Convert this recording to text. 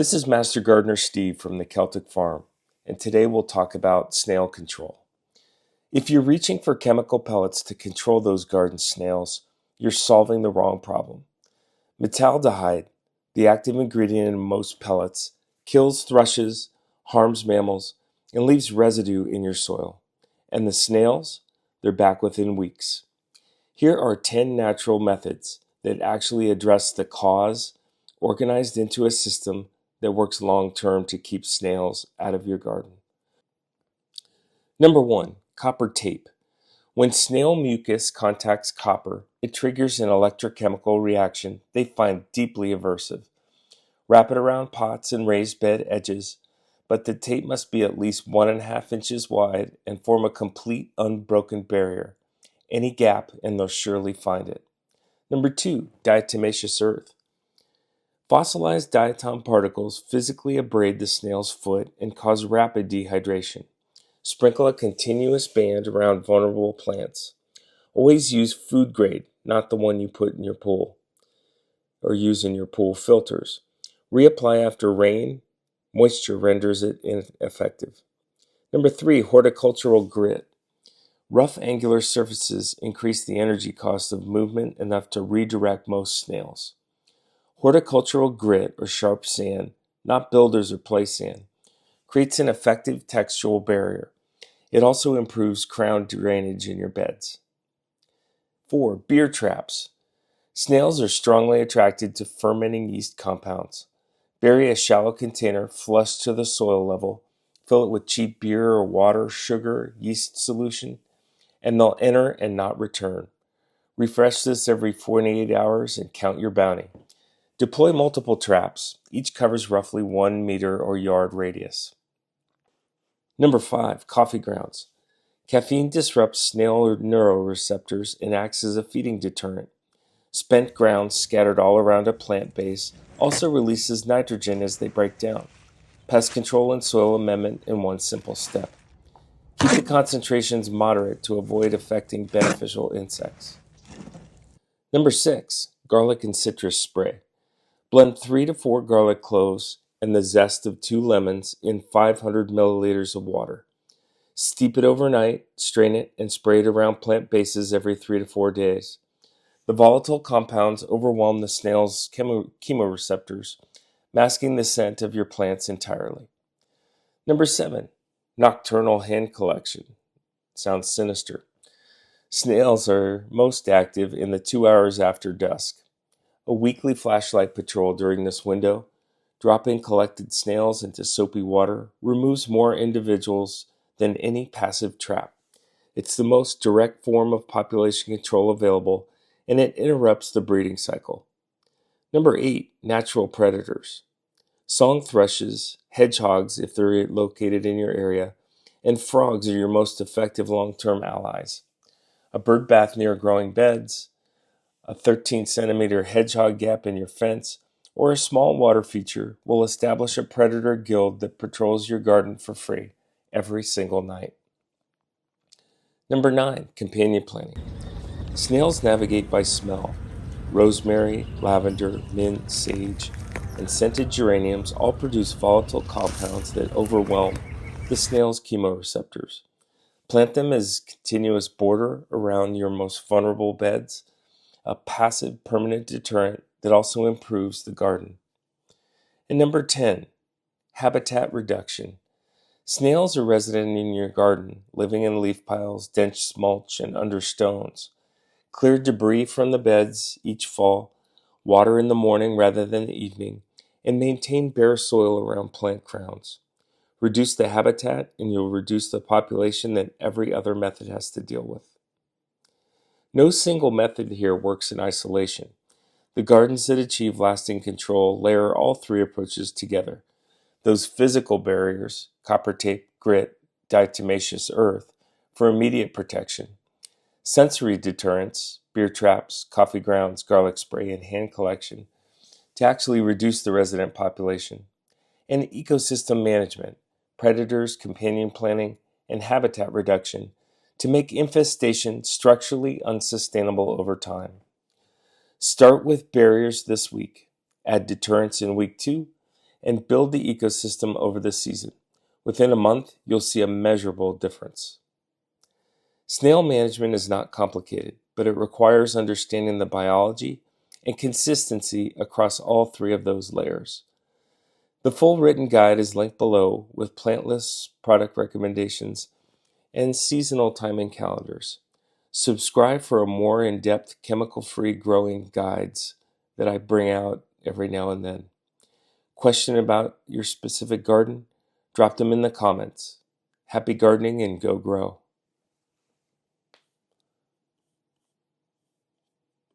This is Master Gardener Steve from the Celtic Farm, and today we'll talk about snail control. If you're reaching for chemical pellets to control those garden snails, you're solving the wrong problem. Metaldehyde, the active ingredient in most pellets, kills thrushes, harms mammals, and leaves residue in your soil. And the snails, they're back within weeks. Here are 10 natural methods that actually address the cause, organized into a system that works long-term to keep snails out of your garden. Number 1, copper tape. When snail mucus contacts copper, it triggers an electrochemical reaction they find deeply aversive. Wrap it around pots and raised bed edges, but the tape must be at least 1.5 inches wide and form a complete unbroken barrier. Any gap and they'll surely find it. Number 2, diatomaceous earth. Fossilized diatom particles physically abrade the snail's foot and cause rapid dehydration. Sprinkle a continuous band around vulnerable plants. Always use food grade, not the one you put in your pool or use in your pool filters. Reapply after rain. Moisture renders it ineffective. Number 3, horticultural grit. Rough angular surfaces increase the energy cost of movement enough to redirect most snails. Horticultural grit or sharp sand, not builder's or play sand, creates an effective textural barrier. It also improves crown drainage in your beds. 4, beer traps. Snails are strongly attracted to fermenting yeast compounds. Bury a shallow container flush to the soil level, fill it with cheap beer or water, sugar, yeast solution, and they'll enter and not return. Refresh this every 48 hours and count your bounty. Deploy multiple traps. Each covers roughly 1 meter or yard radius. Number 5, coffee grounds. Caffeine disrupts snail neuroreceptors and acts as a feeding deterrent. Spent grounds scattered all around a plant base also releases nitrogen as they break down. Pest control and soil amendment in one simple step. Keep the concentrations moderate to avoid affecting beneficial insects. Number 6, garlic and citrus spray. Blend 3 to 4 garlic cloves and the zest of 2 lemons in 500 milliliters of water. Steep it overnight, strain it, and spray it around plant bases every 3 to 4 days. The volatile compounds overwhelm the snail's chemoreceptors, masking the scent of your plants entirely. Number 7, nocturnal hen collection. Sounds sinister. Snails are most active in the 2 hours after dusk. A weekly flashlight patrol during this window, dropping collected snails into soapy water, removes more individuals than any passive trap. It's the most direct form of population control available, and it interrupts the breeding cycle. Number 8, natural predators. Song thrushes, hedgehogs if they're located in your area, and frogs are your most effective long-term allies. A bird bath near growing beds, a 13-centimeter hedgehog gap in your fence, or a small water feature will establish a predator guild that patrols your garden for free every single night. Number 9, companion planting. Snails navigate by smell. Rosemary, lavender, mint, sage, and scented geraniums all produce volatile compounds that overwhelm the snail's chemoreceptors. Plant them as continuous border around your most vulnerable beds, a passive permanent deterrent that also improves the garden. And number 10, habitat reduction. Snails are resident in your garden, living in leaf piles, dense mulch, and under stones. Clear debris from the beds each fall, water in the morning rather than the evening, and maintain bare soil around plant crowns. Reduce the habitat and you'll reduce the population that every other method has to deal with. No single method here works in isolation. The gardens that achieve lasting control layer all 3 approaches together. Those physical barriers, copper tape, grit, diatomaceous earth, for immediate protection. Sensory deterrents, beer traps, coffee grounds, garlic spray, and hand collection, to actually reduce the resident population. And ecosystem management, predators, companion planting, and habitat reduction, to make infestation structurally unsustainable over time. Start with barriers this week, add deterrents in week 2, and build the ecosystem over the season. Within a month, you'll see a measurable difference. Snail management is not complicated, but it requires understanding the biology and consistency across all three of those layers. The full written guide is linked below with plant lists, product recommendations, and seasonal timing calendars. Subscribe for a more in-depth chemical-free growing guides that I bring out every now and then. Question about your specific garden? Drop them in the comments. Happy gardening and go grow.